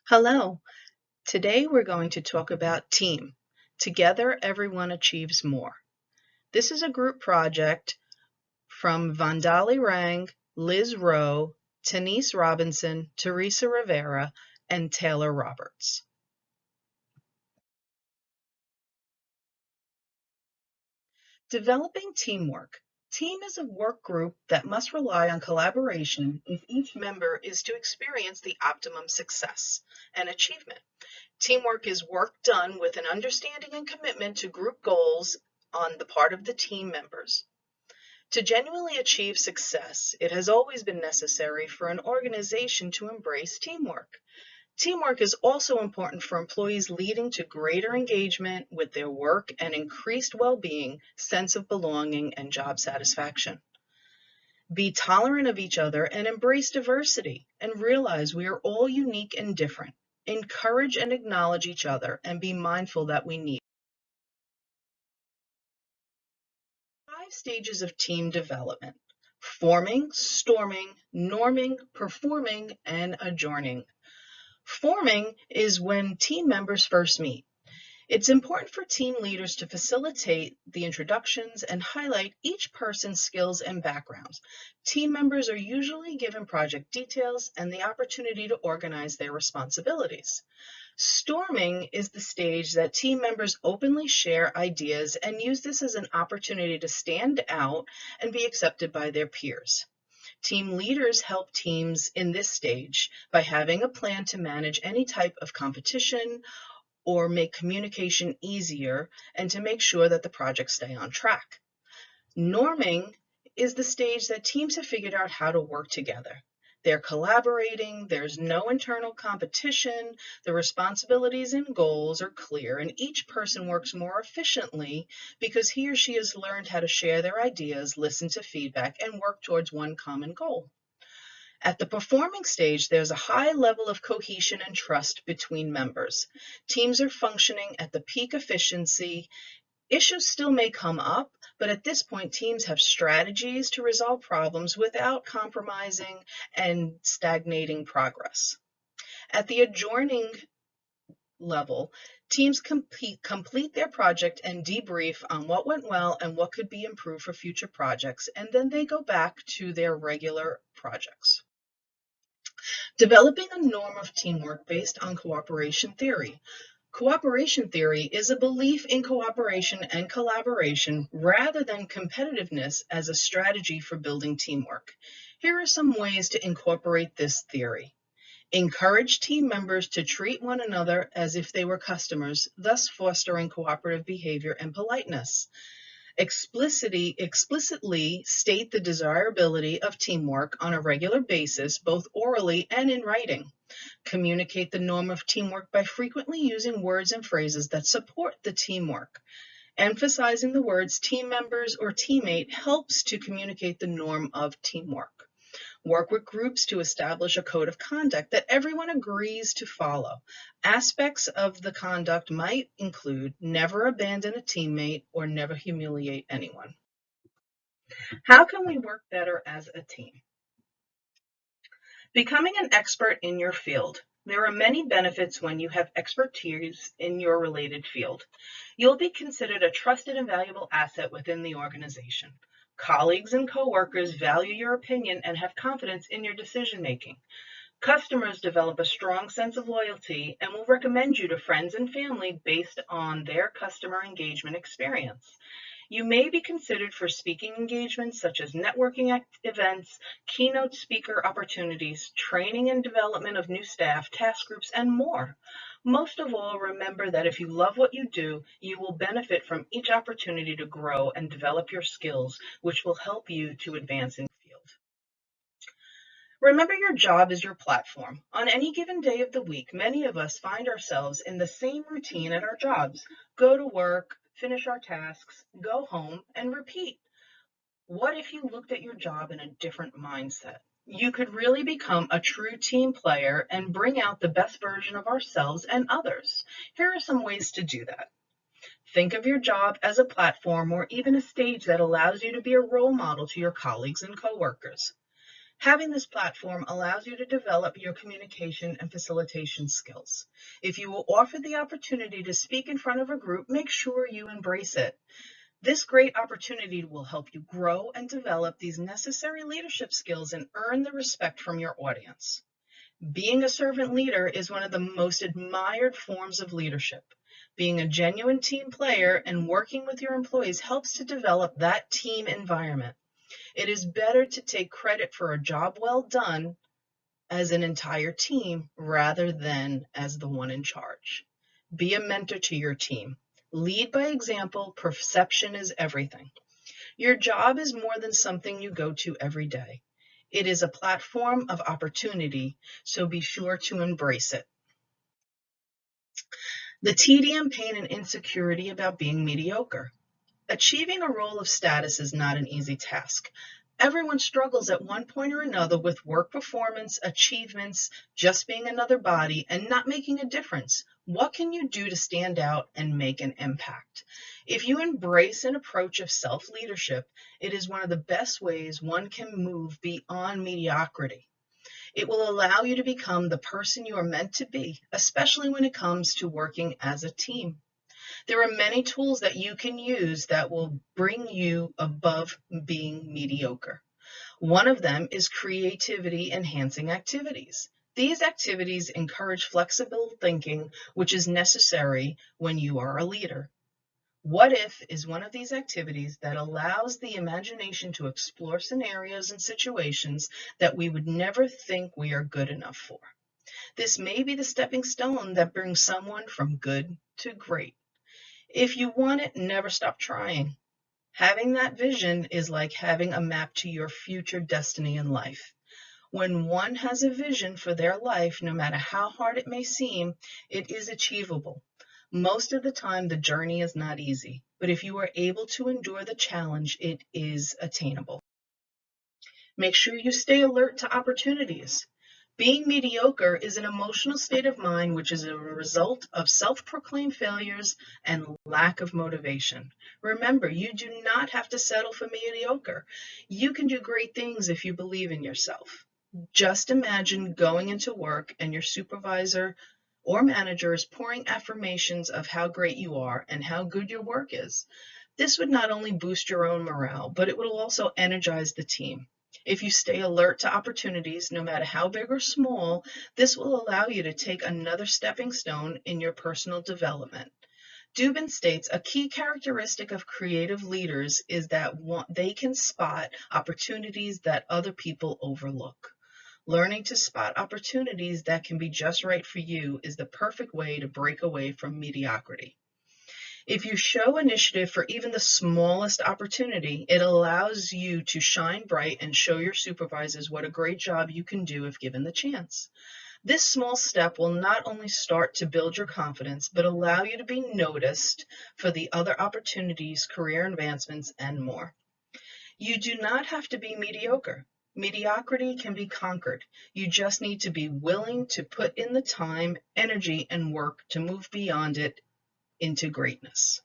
Hello. Today we're going to talk about team. Together, everyone achieves more. This is a group project from Vandali Rang, Liz Rowe, Denise Robinson, Teresa Rivera, and Taylor Roberts. Developing teamwork. Team is a work group that must rely on collaboration if each member is to experience the optimum success and achievement. Teamwork is work done with an understanding and commitment to group goals on the part of the team members. To genuinely achieve success, it has always been necessary for an organization to embrace teamwork. Teamwork is also important for employees, leading to greater engagement with their work and increased well-being, sense of belonging, and job satisfaction. Be tolerant of each other and embrace diversity, and realize we are all unique and different. Encourage and acknowledge each other, and be mindful that we need 5 stages of team development: forming, storming, norming, performing, and adjourning. Forming is when team members first meet. It's important for team leaders to facilitate the introductions and highlight each person's skills and backgrounds. Team members are usually given project details and the opportunity to organize their responsibilities. Storming is the stage that team members openly share ideas and use this as an opportunity to stand out and be accepted by their peers. Team leaders help teams in this stage by having a plan to manage any type of competition or make communication easier and to make sure that the projects stay on track. Norming is the stage that teams have figured out how to work together. They're collaborating, there's no internal competition, the responsibilities and goals are clear, and each person works more efficiently because he or she has learned how to share their ideas, listen to feedback, and work towards one common goal. At the performing stage, there's a high level of cohesion and trust between members. Teams are functioning at the peak efficiency. Issues still may come up, but at this point, teams have strategies to resolve problems without compromising and stagnating progress. At the adjourning level, teams complete their project and debrief on what went well and what could be improved for future projects, and then they go back to their regular projects. Developing a norm of teamwork based on cooperation theory. Cooperation theory is a belief in cooperation and collaboration rather than competitiveness as a strategy for building teamwork. Here are some ways to incorporate this theory. Encourage team members to treat one another as if they were customers, thus fostering cooperative behavior and politeness. Explicitly state the desirability of teamwork on a regular basis, both orally and in writing. Communicate the norm of teamwork by frequently using words and phrases that support the teamwork. Emphasizing the words team members or teammate helps to communicate the norm of teamwork. Work with groups to establish a code of conduct that everyone agrees to follow. Aspects of the conduct might include never abandon a teammate or never humiliate anyone. How can we work better as a team? Becoming an expert in your field. There are many benefits when you have expertise in your related field. You'll be considered a trusted and valuable asset within the organization. Colleagues and coworkers value your opinion and have confidence in your decision making. Customers develop a strong sense of loyalty and will recommend you to friends and family based on their customer engagement experience. You may be considered for speaking engagements such as networking events, keynote speaker opportunities, training and development of new staff, task groups, and more. Most of all, remember that if you love what you do, you will benefit from each opportunity to grow and develop your skills, which will help you to advance in the field. Remember, your job is your platform. On any given day of the week, many of us find ourselves in the same routine at our jobs. Go to work, finish our tasks, go home, and repeat. What if you looked at your job in a different mindset? You could really become a true team player and bring out the best version of ourselves and others. Here are some ways to do that. Think of your job as a platform or even a stage that allows you to be a role model to your colleagues and coworkers. Having this platform allows you to develop your communication and facilitation skills. If you will offer the opportunity to speak in front of a group, make sure you embrace it. This great opportunity will help you grow and develop these necessary leadership skills and earn the respect from your audience. Being a servant leader is one of the most admired forms of leadership. Being a genuine team player and working with your employees helps to develop that team environment. It is better to take credit for a job well done as an entire team rather than as the one in charge. Be a mentor to your team. Lead by example. Perception is everything. Your job is more than something you go to every day. It is a platform of opportunity, so be sure to embrace it. The tedium, pain, and insecurity about being mediocre. Achieving a role of status is not an easy task. Everyone struggles at one point or another with work performance, achievements, just being another body, and not making a difference. What can you do to stand out and make an impact? If you embrace an approach of self-leadership, it is one of the best ways one can move beyond mediocrity. It will allow you to become the person you are meant to be, especially when it comes to working as a team. There are many tools that you can use that will bring you above being mediocre. One of them is creativity enhancing activities. These activities encourage flexible thinking, which is necessary when you are a leader. What if is one of these activities that allows the imagination to explore scenarios and situations that we would never think we are good enough for. This may be the stepping stone that brings someone from good to great. If you want it, never stop trying. Having that vision is like having a map to your future destiny in life. When one has a vision for their life, no matter how hard it may seem, it is achievable. Most of the time, the journey is not easy, but if you are able to endure the challenge, it is attainable. Make sure you stay alert to opportunities. Being mediocre is an emotional state of mind which is a result of self-proclaimed failures and lack of motivation. Remember, you do not have to settle for mediocre. You can do great things if you believe in yourself. Just imagine going into work and your supervisor or manager is pouring affirmations of how great you are and how good your work is. This would not only boost your own morale, but it will also energize the team. If you stay alert to opportunities, no matter how big or small, this will allow you to take another stepping stone in your personal development. Dubin states a key characteristic of creative leaders is that they can spot opportunities that other people overlook. Learning to spot opportunities that can be just right for you is the perfect way to break away from mediocrity. If you show initiative for even the smallest opportunity, it allows you to shine bright and show your supervisors what a great job you can do if given the chance. This small step will not only start to build your confidence, but allow you to be noticed for the other opportunities, career advancements, and more. You do not have to be mediocre. Mediocrity can be conquered. You just need to be willing to put in the time, energy, and work to move beyond it into greatness.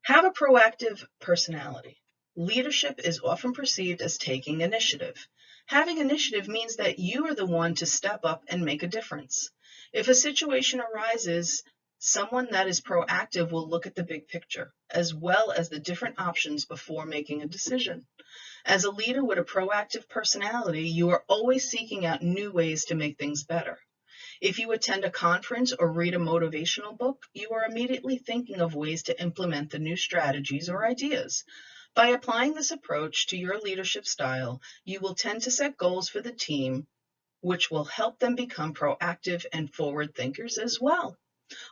Have a proactive personality. Leadership is often perceived as taking initiative. Having initiative means that you are the one to step up and make a difference. If a situation arises, someone that is proactive will look at the big picture, as well as the different options before making a decision. As a leader with a proactive personality, you are always seeking out new ways to make things better. If you attend a conference or read a motivational book, you are immediately thinking of ways to implement the new strategies or ideas. By applying this approach to your leadership style, you will tend to set goals for the team, which will help them become proactive and forward thinkers as well.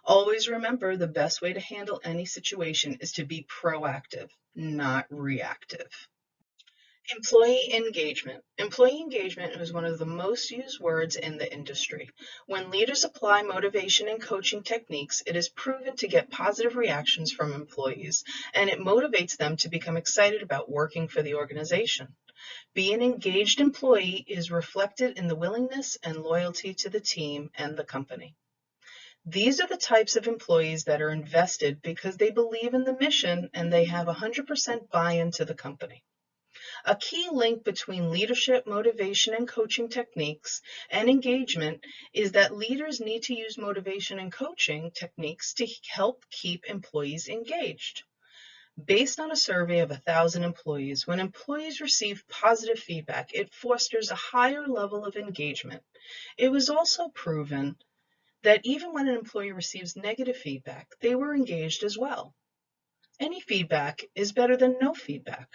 Always remember, the best way to handle any situation is to be proactive, not reactive. Employee engagement. Employee engagement is one of the most used words in the industry. When leaders apply motivation and coaching techniques, it is proven to get positive reactions from employees, and it motivates them to become excited about working for the organization. Being an engaged employee is reflected in the willingness and loyalty to the team and the company. These are the types of employees that are invested because they believe in the mission and they have 100% buy-in to the company. A key link between leadership, motivation, and coaching techniques and engagement is that leaders need to use motivation and coaching techniques to help keep employees engaged. Based on a survey of 1,000 employees, when employees receive positive feedback, it fosters a higher level of engagement. It was also proven that even when an employee receives negative feedback, they were engaged as well. Any feedback is better than no feedback.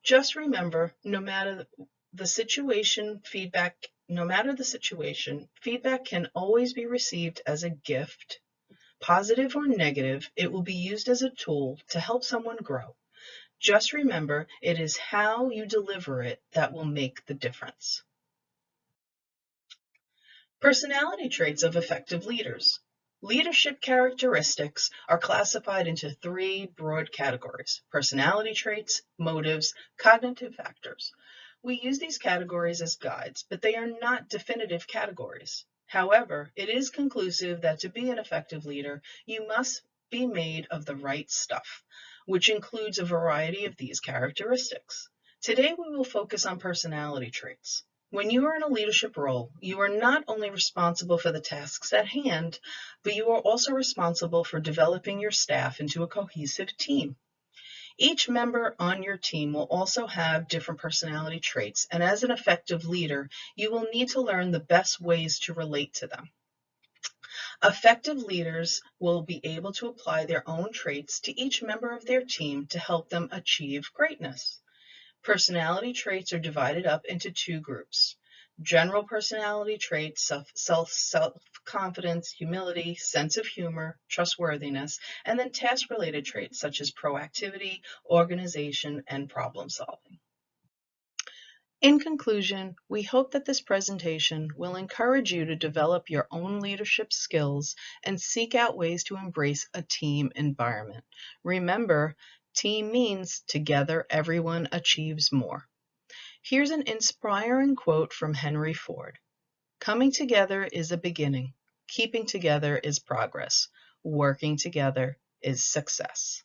Just remember, no matter the situation, feedback can always be received as a gift. Positive or negative, it will be used as a tool to help someone grow. Just remember, it is how you deliver it that will make the difference. Personality traits of effective leaders. Leadership characteristics are classified into 3 broad categories: personality traits, motives, cognitive factors. We use these categories as guides, but they are not definitive categories. However, it is conclusive that to be an effective leader, you must be made of the right stuff, which includes a variety of these characteristics. Today, we will focus on personality traits. When you are in a leadership role, you are not only responsible for the tasks at hand, but you are also responsible for developing your staff into a cohesive team. Each member on your team will also have different personality traits, and as an effective leader, you will need to learn the best ways to relate to them. Effective leaders will be able to apply their own traits to each member of their team to help them achieve greatness. Personality traits are divided up into 2 groups: general personality traits, self-confidence, humility, sense of humor, trustworthiness, and then task-related traits such as proactivity, organization, and problem solving. In conclusion, we hope that this presentation will encourage you to develop your own leadership skills and seek out ways to embrace a team environment. Remember, team means together everyone achieves more. Here's an inspiring quote from Henry Ford. "Coming together is a beginning. Keeping together is progress. Working together is success."